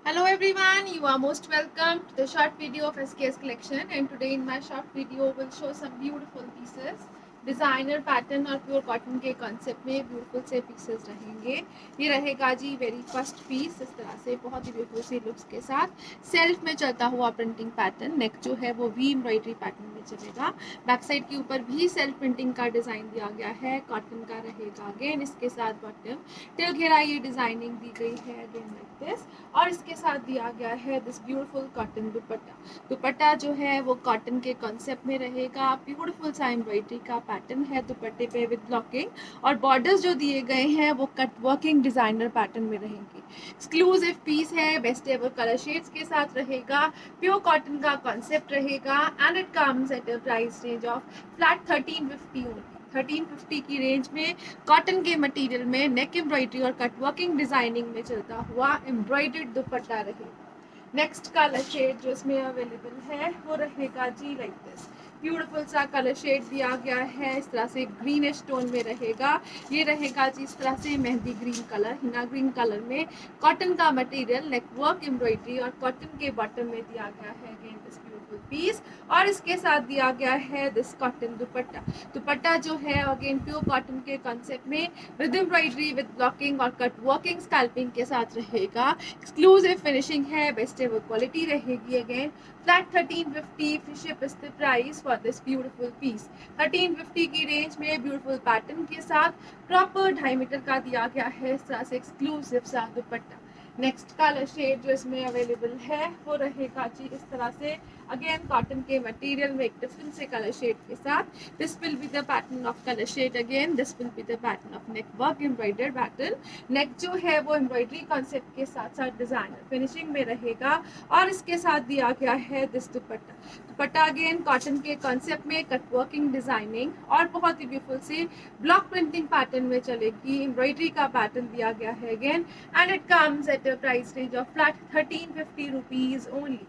Hello everyone, you are most welcome to the short video of SKS collection, and today in my short video will show some beautiful pieces. Designer pattern और pure cotton के concept में beautiful से pieces रहेंगे। ये रहेगा जी very first piece, इस तरह से बहुत ही ब्यूटीफुल सी लुक्स के साथ सेल्फ में चलता हुआ प्रिंटिंग पैटर्न। नेक जो है वो वी एम्ब्रॉयडरी पैटर्न में चलेगा। बैक साइड के ऊपर भी सेल्फ प्रिंटिंग का डिज़ाइन दिया गया है, कॉटन का रहेगा अगेन। इसके साथ बॉटम टिल घेरा ये डिज़ाइनिंग दी गई है अगेन लाइक दिस, और इसके साथ दिया गया है दिस ब्यूटीफुल कॉटन दुपट्टा। दुपट्टा जो है वो कॉटन के कॉन्सेप्ट में रहेगा। ब्यूटीफुल सा एम्ब्रॉयडरी का पैटर्न है दुपट्टे पे विद ब्लॉकिंग, और बॉर्डर्स जो दिए गए हैं वो कट वर्किंग डिजाइनर पैटर्न में रहेंगे। एक्सक्लूसिव पीस है, बेस्ट एवर कलर शेड्स के साथ रहेगा। प्योर कॉटन का कॉन्सेप्ट रहेगा and it comes at a price range of flat 1350 only. 1350 की रेंज में कॉटन के मटेरियल में नेक एम्ब्रॉयडरी और कट वर्किंग डिजाइनिंग में चलता हुआ एम्ब्रॉयडर्ड दुपट्टा रहेगा। नेक्स्ट कलर शेड जो इसमें अवेलेबल है वो रहेगा जी लाइक दिस। ब्यूटीफुल सा कलर शेड दिया गया है, इस तरह से ग्रीनिश टोन में रहेगा। ये रहेगा जी इस तरह से mehndi green colour, Hina green colour में कॉटन का मटेरियल, नेक वर्क एम्ब्रॉयडरी और कॉटन के बॉटम में दिया गया है अगेन दिस ब्यूटीफुल पीस, और इसके साथ दिया गया है दिस कॉटन दुपट्टा। दुपट्टा जो है अगेन प्योर कॉटन के कॉन्सेप्ट में विद एम्ब्रॉयडरी विद ब्लॉकिंग और कट वर्किंग स्कैल्पिंग के साथ रहेगा। एक्सक्लूसिव फिनिशिंग है, बेस्ट एवर क्वालिटी रहेगी again. Flat 1350 free ship is the price for this beautiful piece. 1350 की रेंज में ब्यूटीफुल पैटर्न के साथ प्रॉपर 2.5 मीटर का दिया गया है इस तरह से एक्सक्लूसिव सा दुपट्टा। नेक्स्ट कलर शेड जो इसमें अवेलेबल है वो रहेगा जी इस तरह से अगेन कॉटन के मटेरियल में एक डिफरेंट से कलर शेड के साथ। This will be the pattern of colour shade again, this will be the pattern of neck work embroidered pattern. Neck जो है वो एम्ब्रॉयडरी कॉन्सेप्ट के साथ साथ डिजाइनर फिनिशिंग में रहेगा, और इसके साथ दिया गया है this dupatta. Dupatta again cotton के कॉन्सेप्ट में कट वर्किंग डिजाइनिंग और बहुत ही ब्यूटीफुल सी ब्लॉक प्रिंटिंग पैटर्न में चलेगी। एम्ब्रॉयडरी का पैटर्न दिया गया है again, and it comes at a price range of flat 1350 rupees only.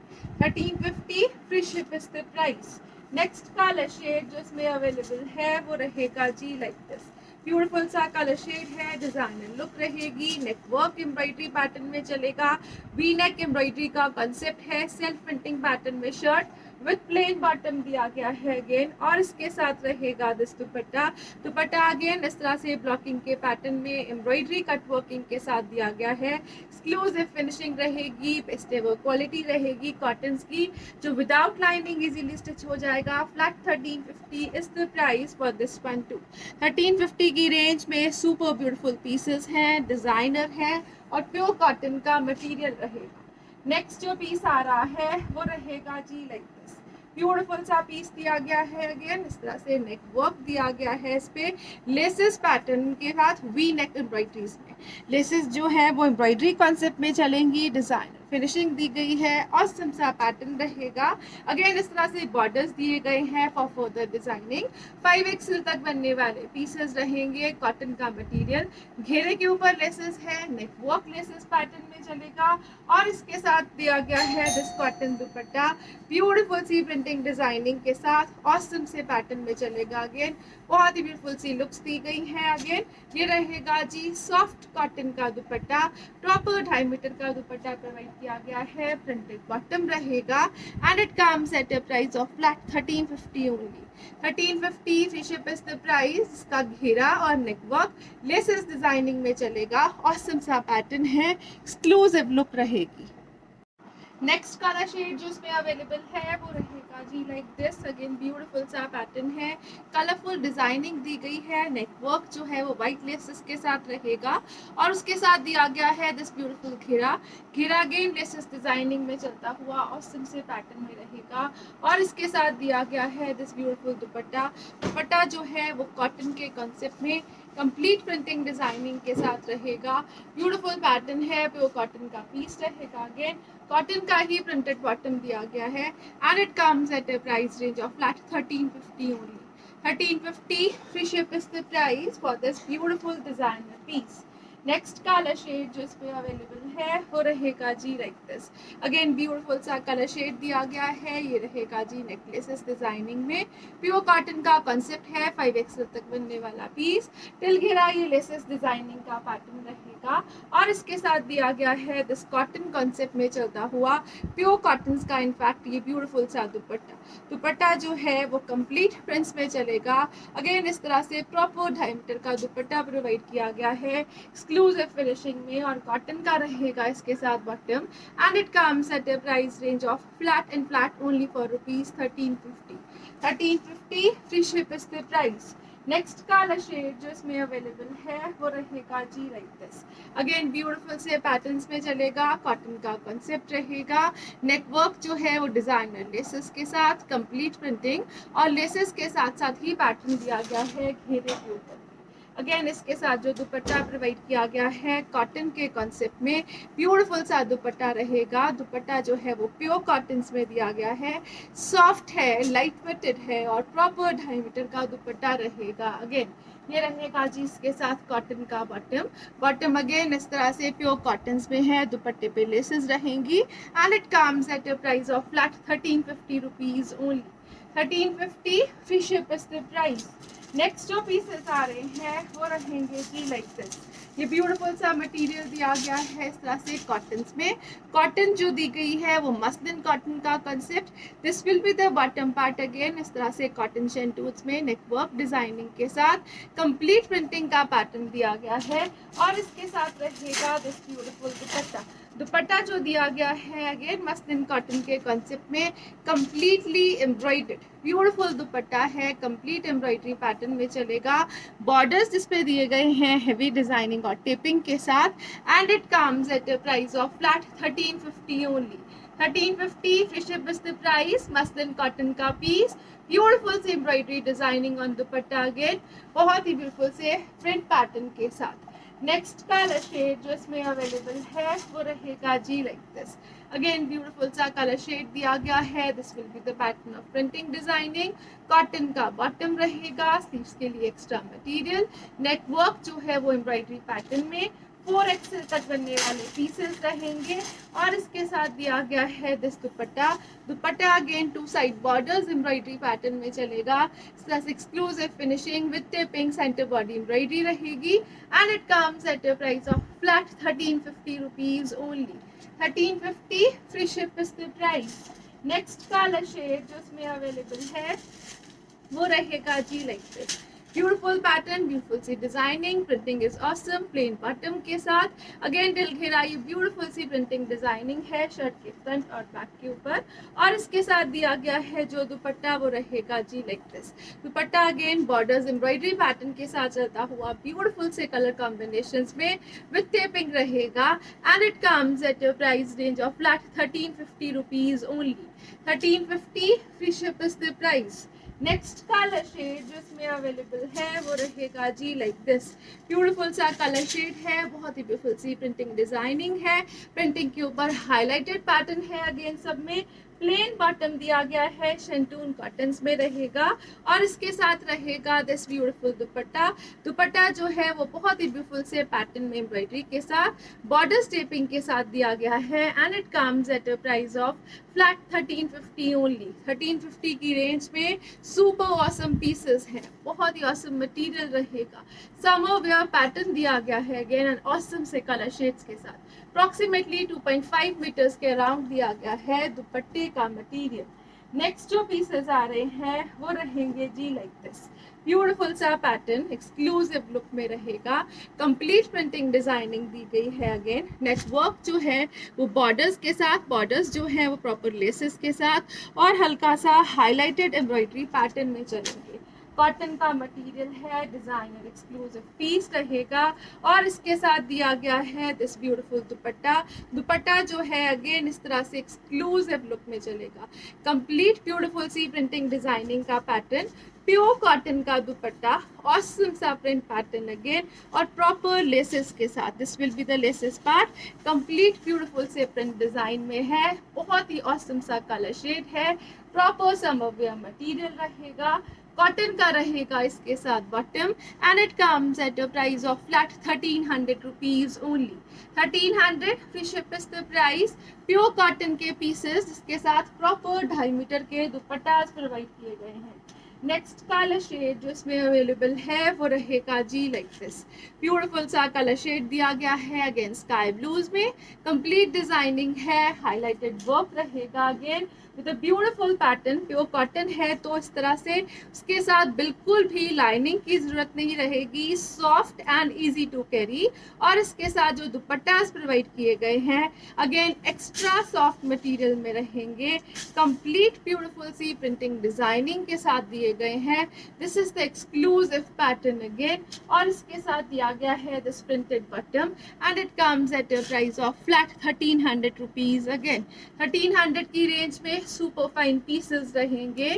1350 free ship is the price. Next colour shade जो इसमें अवेलेबल है वो रहेगा जी लाइक दिस। ब्यूटीफुल सा कलर शेड है, डिजाइनर लुक रहेगी, नेक वर्क एम्ब्रॉयडरी पैटर्न में चलेगा। वी नेक एम्ब्रॉयडरी का कंसेप्ट है, सेल्फ प्रिंटिंग पैटर्न में शर्ट विद प्लेन बॉटम दिया गया है अगेन, और इसके साथ रहेगा दिस दुपट्टा। दुपट्टा अगेन इस तरह से ब्लॉकिंग के पैटर्न में एम्ब्रॉयडरी कट वर्किंग के साथ दिया गया है। एक्सक्लूसिव फिनिशिंग रहेगी, बेस्ट एवर क्वालिटी रहेगी कॉटन की, जो विदाउट लाइनिंग इजीली स्टिच हो जाएगा। Flat 1350 is the price for this one two. 1350 की रेंज में सुपर ब्यूटीफुल पीसेस हैं, डिजाइनर है और प्योर कॉटन का मटेरियल रहेगा। नेक्स्ट जो पीस आ रहा है वो रहेगा जी लाइक दिस। ब्यूटीफुल सा पीस दिया गया है अगेन, इस तरह से नेक वर्क दिया गया है, इस पे लेसेस पैटर्न के साथ वी नेक एम्ब्रॉयडरीज में लेसेस जो है वो एम्ब्रॉयडरी कॉन्सेप्ट में चलेंगी। डिजाइनर फिनिशिंग दी गई है, ऑसम सा पैटर्न रहेगा। अगेन इस तरह से बॉर्डर्स दिए गए हैं फॉर फर्दर डिजाइनिंग। 5XL तक बनने वाले पीसेस रहेंगे, कॉटन का मटेरियल, घेरे के ऊपर लेसेस है, नेक वर्क लेसेस पैटर्न में चलेगा, और इसके साथ दिया गया है दिस कॉटन दुपट्टा ब्यूटीफुल सी प्रिंटिंग डिजाइनिंग के साथ ऑसम से पैटर्न में चलेगा। अगेन बहुत ही ब्यूटीफुल सी लुक्स दी गई हैं। अगेन ये रहेगा जी सॉफ्ट कॉटन का दुपट्टा, प्रॉपर 2.5 मीटर का दुपट्टा प्रोवाइड किया गया है, प्रिंटेड बॉटम रहेगा, and it comes at a price of flat 1350 only. 1350 free ship is the price. इसका घेरा और नेक वर्क लेसेस डिजाइनिंग में चलेगा, ऑसम सा पैटर्न है, एक्सक्लूसिव लुक रहेगी। नेक्स्ट कलर शेड जो इसमें अवेलेबल है वो रहेगा जी लाइक दिस। अगेन ब्यूटीफुल सा पैटर्न है, कलरफुल डिजाइनिंग दी गई है, नेटवर्क जो है वो वाइट लेसेस के साथ रहेगा, और उसके साथ दिया गया है दिस ब्यूटीफुल घेरा। घेरा अगेन लेसेस डिजाइनिंग में चलता हुआ ऑसम से पैटर्न में रहेगा, और इसके साथ दिया गया है दिस ब्यूटीफुल दुपट्टा। दुपट्टा जो है वो कॉटन के कॉन्सेप्ट में कंप्लीट प्रिंटिंग डिजाइनिंग के साथ रहेगा। ब्यूटीफुल पैटर्न है, प्योर कॉटन का पीस रहेगा। अगेन कॉटन का ही प्रिंटेड बॉटम दिया गया है, and it comes at a price range of flat 1350 only. 1350 free ship is the price for this beautiful designer piece. Next colour shade जो इसमें अवेलेबल है वो रहेगा जी लाइक दिस। अगेन ब्यूटीफुल सा कलर शेड दिया गया है, ये रहेगा जी नेकलेसेस डिजाइनिंग में, प्योर कॉटन का कॉन्सेप्ट है, 5XL तक बनने वाला पीस। टिल घेरा ये लेसेस डिजाइनिंग का पैटर्न रहेगा। रहेगा। और इसके साथ दिया गया है दिस कॉटन कॉन्सेप्ट में चलता हुआ प्योर कॉटन का इनफैक्ट ये ब्यूटीफुल सा दुपट्टा। दुपट्टा जो है वो कंप्लीट प्रिंट्स में चलेगा। अगेन इस तरह से प्रॉपर 2.5 मीटर का दुपट्टा प्रोवाइड किया गया है एक्सक्लूसिव फिनिशिंग में, और कॉटन का रहेगा इसके साथ bottom. And it comes at a price range of flat only for rupees 1350 free ship is the price. Next colour shade जो इसमें अवेलेबल है वो रहेगा जी लाइक दिस। अगेन ब्यूटीफुल से पैटर्न्स में चलेगा, कॉटन का कॉन्सेप्ट रहेगा। नेटवर्क जो है वो डिजाइनर लेसेस के साथ कंप्लीट प्रिंटिंग, और लेसेस के साथ साथ ही पैटर्न दिया गया है घेरे के ऊपर। अगेन इसके साथ जो दुपट्टा प्रोवाइड किया गया है कॉटन के कॉन्सेप्ट में ब्यूटीफुल सा दुपट्टा रहेगा। दुपट्टा जो है वो प्योर कॉटन में दिया गया है, सॉफ्ट है, लाइट वेटेड है, और प्रॉपर 2.5 मीटर का दुपट्टा रहेगा। अगेन ये रहेगा जी इसके साथ कॉटन का बॉटम अगेन इस तरह से प्योर कॉटन में है, दुपट्टे पे लेसेस रहेंगी। And it comes at a price of flat 1350 rupees only. 1350 free ship is the price. Next जो पीसेस आ रहे हैं वो रहेंगे जी लाइक दिस। ये ब्यूटीफुल सा मटेरियल दिया गया है इस तरह से कॉटन में। कॉटन जो दी गई है वो मसलिन कॉटन का concept. This will be the bottom part. Again इस तरह से कॉटन शेंटूल्स में नेटवर्क डिजाइनिंग के साथ कंप्लीट प्रिंटिंग का पैटर्न दिया गया है, और इसके साथ रहेगा दिस ब्यूटीफुल दुपट्टा। दुपट्टा जो दिया गया है अगेन मसलिन कॉटन के कॉन्सेप्ट में कंप्लीटली एम्ब्रॉयडर्ड ब्यूटीफुल दुपट्टा है, कंप्लीट एम्ब्रॉयडरी पैटर्न में चलेगा। बॉर्डर्स जिस पे दिए गए हैं हेवी डिजाइनिंग और टेपिंग के साथ। And it comes at a price of flat 1350 only. 1350 free ship is the price. Muslin cotton का पीस, ब्यूटीफुल से embroidery designing on dupatta, again बहुत ही ब्यूटीफुल से प्रिंट पैटर्न के साथ। नेक्स्ट कलर शेड जो इसमें अवेलेबल है वो रहेगा जी लाइक दिस। अगेन ब्यूटीफुल सा कलर शेड दिया गया है। This will be the pattern of printing designing. Cotton का बॉटम रहेगा, स्लीव्स के लिए एक्स्ट्रा मटेरियल। नेटवर्क जो है वो एम्ब्रॉयडरी पैटर्न में 4XL तक बनने वाले पीसेस रहेंगे, और इसके साथ दिया गया है this dupatta again 2 side borders embroidery pattern में चलेगा। Plus exclusive finishing with taping, centre body embroidery रहेगी। And it comes at a price of flat 1350 rupees only. 1350 free ship is the price. Next colour shade जो इसमें available है वो रहेगा जी like this. Beautiful pattern, beautiful सी designing, printing is awesome, plain bottom के साथ। अगेन दिल घेरा ये ब्यूटीफुल सी प्रिंटिंग डिजाइनिंग है शर्ट के फ्रंट और बैक के ऊपर, और इसके साथ दिया गया है जो दुपट्टा वो रहेगा जी like this. Dupatta again borders embroidery pattern के साथ चलता हुआ ब्यूटीफुल से कलर कॉम्बिनेशंस में विद टेपिंग रहेगा। And it comes at a price range of flat 1350 rupees only. 1350 free ship is the price. Next colour shade जो इसमें अवेलेबल है वो रहेगा जी लाइक दिस। ब्यूटीफुल सा कलर शेड है, बहुत ही ब्यूटीफुल सी प्रिंटिंग डिजाइनिंग है। प्रिंटिंग के ऊपर हाईलाइटेड पैटर्न है। अगेन सब में प्लेन बॉटम दिया गया है, शेंटून कॉटन्स में रहेगा, और इसके साथ रहेगा दिस ब्यूटीफुल दुपट्टा जो है वो बहुत ही ब्यूटीफुल से पैटर्न में एम्ब्रॉयडरी के साथ बॉर्डर स्टेपिंग के साथ दिया गया है। And it comes at a price of flat 1350 only. 1350 की रेंज में सुपर ऑसम पीसेस हैं, बहुत ही ऑसम मटेरियल रहेगा। समर वेयर पैटर्न दिया गया है अगेन एंड ऑसम से कलर शेड्स के साथ। अप्रॉक्सीमेटली 2.5 मीटर्स के अराउंड दिया गया है दुपट्टे का मटेरियल। नेक्स्ट जो पीसेस आ रहे हैं वो रहेंगे जी लाइक दिस। ब्यूटीफुल सा पैटर्न एक्सक्लूसिव लुक में रहेगा। कंप्लीट प्रिंटिंग डिजाइनिंग दी गई है। अगेन नेटवर्क जो है वो बॉर्डर्स के साथ, बॉर्डर्स जो है वो प्रॉपर लेसेस के साथ, और हल्का सा हाईलाइटेड एम्ब्रॉयडरी पैटर्न में चलेंगे। कॉटन का मटेरियल है, डिजाइनर एक्सक्लूसिव पीस रहेगा, और इसके साथ दिया गया है दिस ब्यूटीफुल दुपट्टा जो है अगेन इस तरह से एक्सक्लूसिव लुक में चलेगा। कंप्लीट ब्यूटीफुल सी प्रिंटिंग डिजाइनिंग का पैटर्न, प्योर कॉटन का दुपट्टा, ऑसम सा प्रिंट पैटर्न अगेन, और प्रॉपर लेसेस के साथ। This will be the laces part. Complete beautiful से प्रिंट डिजाइन में है, बहुत ही ऑसम सा कलर शेड है। प्रॉपर समर वेयर मटेरियल रहेगा, कॉटन का रहेगा इसके साथ bottom, and it comes at a price of flat 1300 rupees only. 1300 free ship is the price. Pure cotton के पीसेस इसके साथ प्रॉपर 2.5 मीटर के दुपट्टा प्रोवाइड किए गए हैं। नेक्स्ट कलर शेड जो इसमें अवेलेबल है वो रहेगा जी लाइक दिस। ब्यूटीफुल सा कलर शेड दिया गया है अगेन स्काई ब्लूज में। कंप्लीट डिजाइनिंग है, हाईलाइटेड वर्क रहेगा again with a beautiful pattern. Pure cotton है तो इस तरह से उसके साथ बिल्कुल भी लाइनिंग की जरूरत नहीं रहेगी, soft and easy to carry. और इसके साथ जो दुपट्टास प्रोवाइड किए गए हैं अगेन एक्स्ट्रा सॉफ्ट मटेरियल में रहेंगे, कंप्लीट ब्यूटीफुल सी प्रिंटिंग डिजाइनिंग के साथ दिए गए हैं। This is the exclusive pattern again. और इसके साथ दिया गया है this printed bottom and it comes at a price of flat 1300 rupees. Again 1300 की रेंज में सुपर फाइन पीसेस रहेंगे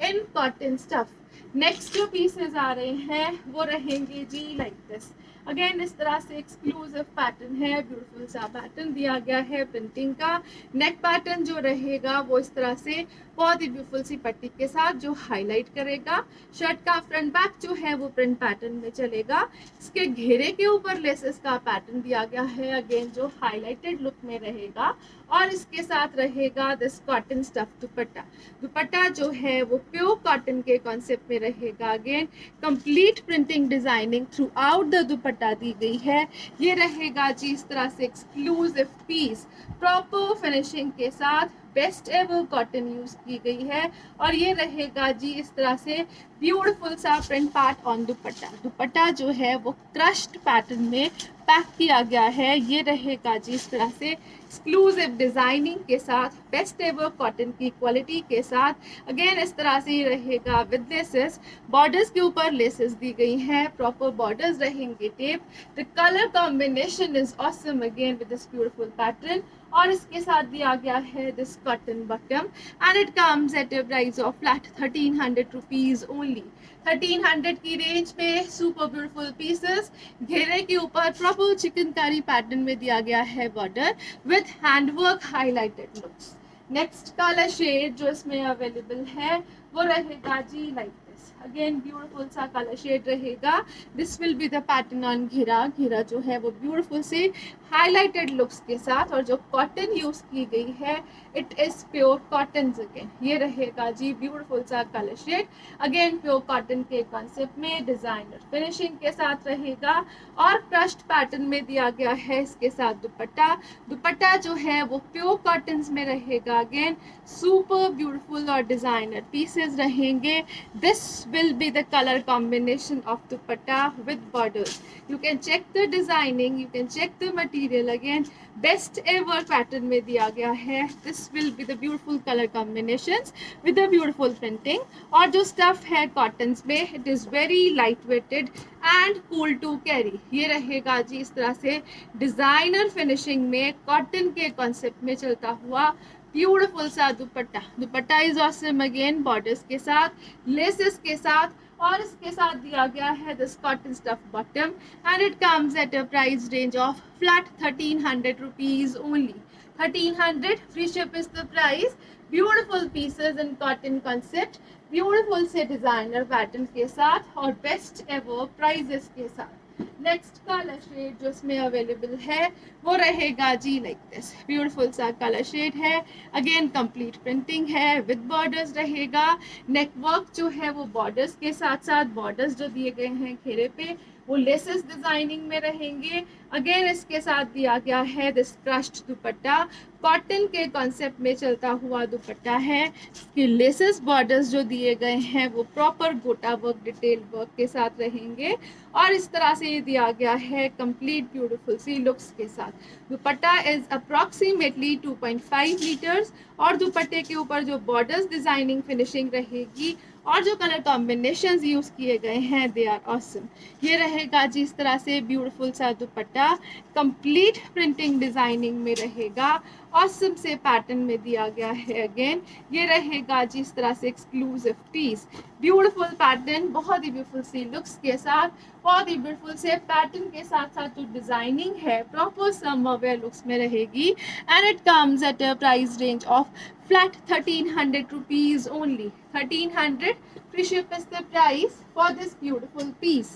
इन कॉटन स्टफ। नेक्स्ट जो पीसेस आ रहे हैं वो रहेंगे जी लाइक दिस। अगेन इस तरह से एक्सक्लूसिव पैटर्न है, ब्यूटीफुल सा पैटर्न दिया गया है प्रिंटिंग का। नेक पैटर्न जो रहेगा वो इस तरह से बहुत ही ब्यूटीफुल सी पट्टी के साथ जो हाईलाइट करेगा। शर्ट का फ्रंट बैक जो है वो प्रिंट पैटर्न में चलेगा। इसके घेरे के ऊपर लेसेस का पैटर्न दिया गया है अगेन जो हाईलाइटेड लुक में रहेगा। और इसके साथ रहेगा this cotton stuff dupatta. Dupatta जो है वो प्योर कॉटन के कॉन्सेप्ट में रहेगा again. Complete printing designing throughout the dupatta दी गई है। ये रहेगा जी इस तरह से एक्सक्लूसिव पीस, प्रॉपर फिनिशिंग के साथ बेस्ट एवर कॉटन यूज की गई है। और ये रहेगा जी इस तरह से ब्यूटीफुल सा प्रिंट पार्ट ऑन दुपट्टा। दुपट्टा जो है वो क्रश्ड पैटर्न में पैक किया गया है। ये रहेगा जी इस तरह से एक्सक्लूसिव डिजाइनिंग के साथ बेस्ट एवर कॉटन की क्वालिटी के साथ। अगेन इस तरह से ये रहेगा विद लेसेस। बॉर्डर्स के ऊपर लेसेस दी गई हैं, प्रॉपर बॉर्डर्स रहेंगे tape. The colour combination is awesome again with this beautiful pattern. और इसके साथ दिया गया है this cotton bottom and it comes at a price of flat 1300 rupees only. 1300 की रेंज में सुपर ब्यूटीफुल पीसेस। घेरे के ऊपर प्रॉपर चिकनकारी पैटर्न में दिया गया है border with handwork highlighted looks. Next colour shade जो इसमें अवेलेबल है वो रहेगा जी लाइक दिस। अगेन ब्यूटीफुल सा कलर शेड रहेगा। This will be the pattern on घेरा। घेरा जो है वो ब्यूटीफुल से हाईलाइटेड लुक्स के साथ। और जो कॉटन यूज की गई है it is pure cotton. Again ये रहेगा जी ब्यूटीफुल सा colour shade. Again pure cotton के कॉन्सेप्ट में डिजाइनर फिनिशिंग के साथ रहेगा। और क्रश्ड पैटर्न में दिया गया है इसके साथ दुपट्टा। दुपट्टा जो है वो प्योर कॉटन में रहेगा। अगेन सुपर ब्यूटीफुल और डिजाइनर पीसेस रहेंगे। This will be the color combination of dupatta with borders. You can check the designing, you can check the material again. Best ever pattern में दिया गया है। This will be the beautiful color combinations with the beautiful printing. और जो stuff है cottons में it is very light weighted and cool to carry. ये रहेगा जी इस तरह से designer finishing में cotton के concept में चलता हुआ ब्यूटीफुल सा दुपट्टा। दुपट्टा इज ऑसम अगेन बॉर्डर्स के साथ, लेसेस के साथ। और इसके साथ दिया गया है this cotton stuff bottom and it comes at a price range of flat 1300 rupees only. 1300 free ship is the price. Beautiful pieces in cotton concept, beautiful से डिजाइनर पैटर्न के साथ और बेस्ट एवर प्राइजेस के साथ। Next colour shade जो इसमें available है वो रहेगा जी लाइक दिस। ब्यूटीफुल सा कलर शेड है। अगेन कंप्लीट प्रिंटिंग है विद बॉर्डर्स रहेगा। नेक वर्क जो है वो बॉर्डर्स के साथ साथ बॉर्डर्स जो दिए गए हैं घेरे पे वो लेसेस डिजाइनिंग में रहेंगे। अगेन इसके साथ दिया गया है दिस क्रश्ड दुपट्टा। कॉटन के कॉन्सेप्ट में चलता हुआ दुपट्टा है। इसके लेसेस बॉर्डर्स जो दिए गए हैं वो प्रॉपर गोटा वर्क डिटेल वर्क के साथ रहेंगे। और इस तरह से ये दिया गया है कंप्लीट ब्यूटीफुल सी लुक्स के साथ। Dupatta is approximately 2.5 metres. और दुपट्टे के ऊपर जो बॉर्डर्स डिजाइनिंग फिनिशिंग रहेगी और जो कलर कॉम्बिनेशंस यूज किए गए हैं दे आर ऑसम। ये रहेगा जी इस तरह से ब्यूटीफुल सा दुपट्टा, कंप्लीट प्रिंटिंग डिजाइनिंग में रहेगा। ऑसम से पैटर्न में दिया गया है। अगेन ये रहेगा जी इस तरह से एक्सक्लूसिव पीस, ब्यूटीफुल पैटर्न, बहुत ही ब्यूटीफुल सी लुक्स के साथ, बहुत ही ब्यूटीफुल से पैटर्न के साथ साथ जो डिजाइनिंग है प्रॉपर समर वेयर लुक्स में रहेगी। And it comes at a price range of flat 1300 rupees only. 1300 free ship is the price for this beautiful piece.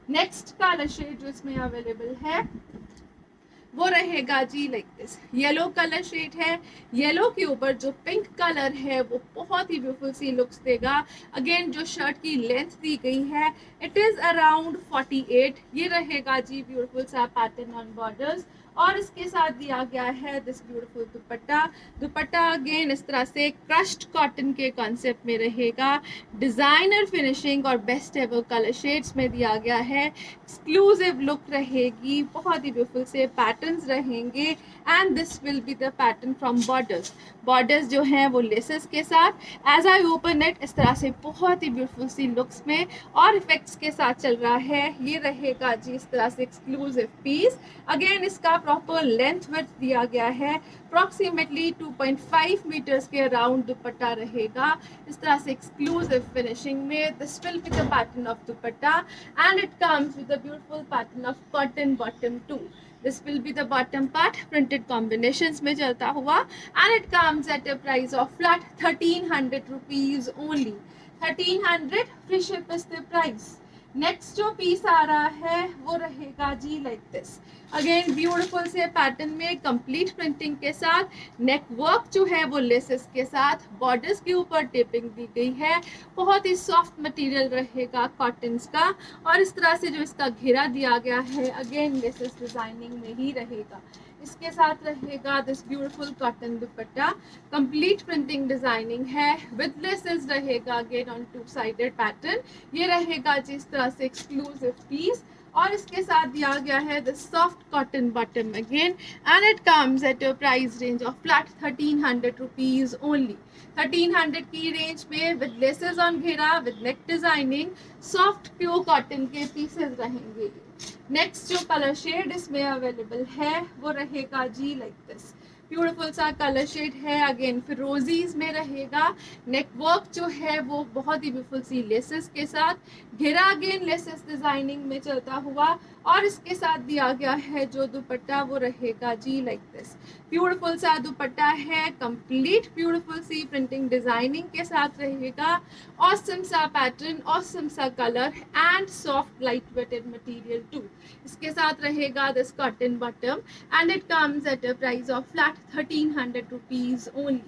Next color shade जो इसमें अवेलेबल है वो रहेगा जी like this. Yellow colour shade है, yellow के ऊपर जो पिंक कलर है वो बहुत ही ब्यूटीफुल सी लुक्स देगा। अगेन जो शर्ट की लेंथ दी गई है इट इज अराउंड 48। ये रहेगा जी ब्यूटीफुल सा पैटर्न ऑन बॉर्डर्स, और इसके साथ दिया गया है this beautiful dupatta. Dupatta again इस तरह से क्रश्ड कॉटन के कॉन्सेप्ट में रहेगा, डिजाइनर फिनिशिंग और बेस्ट एवर कलर शेड्स में दिया गया है। एक्सक्लूसिव लुक रहेगी, बहुत ही ब्यूटीफुल से पैटर्न्स रहेंगे, and this will be the pattern from borders. Borders जो हैं वो लेसेस के साथ एज आई ओपन इट इस तरह से बहुत ही ब्यूटीफुल सी लुक्स में और इफेक्ट्स के साथ चल रहा है। ये रहेगा जी इस तरह से एक्सक्लूसिव पीस। अगेन इसका प्रॉपर लेंथ विड्थ दिया गया है, अप्रॉक्सीमेटली 2.5 मीटर्स के अराउंड दुपट्टा रहेगा इस तरह से एक्सक्लूसिव फिनिशिंग में। This will be the pattern of dupatta and it comes with a beautiful pattern of cotton bottom too. This will be the bottom part, printed combinations में चलता हुआ, and it comes at a price of flat 1300 rupees only. 1300 free ship is the price. Next जो piece आ रहा है वो रहेगा जी like this. Again beautiful से पैटर्न में कंप्लीट प्रिंटिंग के साथ नेक वर्क जो है वो लेसेस के साथ, बॉर्डर्स के ऊपर टेपिंग दी गई है। बहुत ही सॉफ्ट मटेरियल रहेगा कॉटन्स का, और इस तरह से जो इसका घेरा दिया गया है अगेन लेसेस डिजाइनिंग में ही रहेगा। इसके साथ रहेगा this beautiful cotton dupatta, complete printing designing है, विद लेसेस रहेगा again on two sided pattern. ये रहेगा जिस तरह से एक्सक्लूसिव पीस, और इसके साथ दिया गया है the soft cotton bottom again, and it comes at a price range of flat 1300 rupees only. 1300 की रेंज में विद लेसेस ऑन घेरा, with neck designing, soft pure cotton के पीसेस रहेंगे। नेक्स्ट जो कलर शेड इसमें अवेलेबल है वो रहेगा जी लाइक दिस। ब्यूटीफुल सा कलर शेड है, अगेन फिरोजीज में रहेगा। नेक वर्क जो है वो बहुत ही ब्यूटीफुल सी लेसेस के साथ, घेरा अगेन लेसेस डिजाइनिंग में चलता हुआ, और इसके साथ दिया गया है जो दुपट्टा वो रहेगा जी लाइक दिस। ब्यूटीफुल सा दुपट्टा है, कंप्लीट ब्यूटीफुल सी प्रिंटिंग डिजाइनिंग के साथ रहेगा। ऑसम सा पैटर्न, ऑसम सा colour and soft light weighted material too. इसके साथ रहेगा this cotton bottom and it comes at a price of flat 1300 rupees only.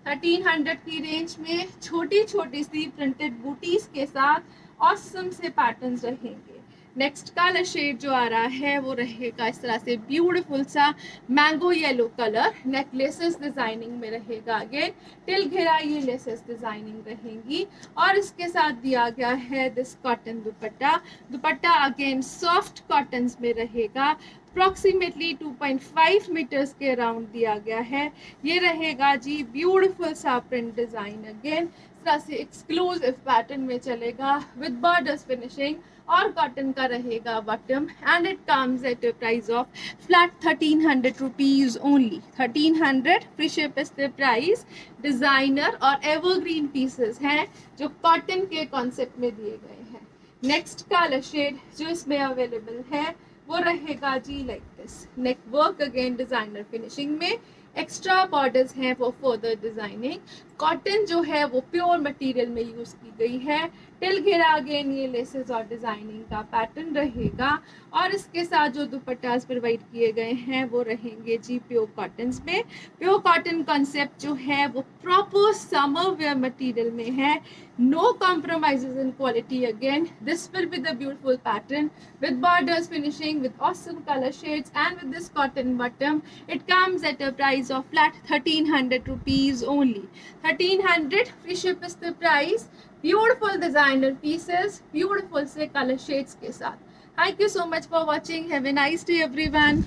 1300 की रेंज में छोटी छोटी सी प्रिंटेड बूटीज के साथ ऑसम से पैटर्न्स रहेंगे। नेक्स्ट कलर शेड जो आ रहा है वो रहेगा इस तरह से ब्यूटीफुल सा मैंगो येलो कलर, नेक लेसेस डिजाइनिंग में रहेगा अगेन, टिल घेरा ये लेसेस डिजाइनिंग रहेंगी, और इसके साथ दिया गया है this cotton dupatta. Dupatta again soft cottons में रहेगा, अप्रॉक्सीमेटली 2.5 मीटर्स के अराउंड दिया गया है। ये रहेगा जी ब्यूटीफुल सा प्रिंट डिजाइन अगेन इस तरह से एक्सक्लूसिव पैटर्न में चलेगा, विद बॉर्डर्स फिनिशिंग, और कॉटन का रहेगा bottom, and it comes at a price of flat 1300 rupees only. 1300 free ship is the price. Designer और एवरग्रीन पीसेस हैं जो कॉटन के कॉन्सेप्ट में दिए गए हैं। नेक्स्ट कलर शेड जो इसमें अवेलेबल है वो रहेगा जी like this. Neck work again designer finishing में, एक्स्ट्रा बॉर्डर्स हैं फॉर फर्दर डिजाइनिंग। कॉटन जो है वो प्योर मटेरियल में यूज की गई है। टिल घेरा अगेन ये लेसेस और डिजाइनिंग का पैटर्न रहेगा, और इसके साथ जो दुपट्टास प्रोवाइड किए गए हैं वो रहेंगे जी प्योर कॉटन्स में। प्योर कॉटन कॉन्सेप्ट जो है वो प्रॉपर समर वेयर मटेरियल में है, no compromises in quality again. This will be the beautiful pattern with borders finishing, with awesome color shades, and with this cotton bottom. It comes at a price of flat 1300 rupees only. 1300 free ship is the price. Beautiful designer pieces, beautiful से color shades के साथ. Thank you so much for watching. Have a nice day everyone.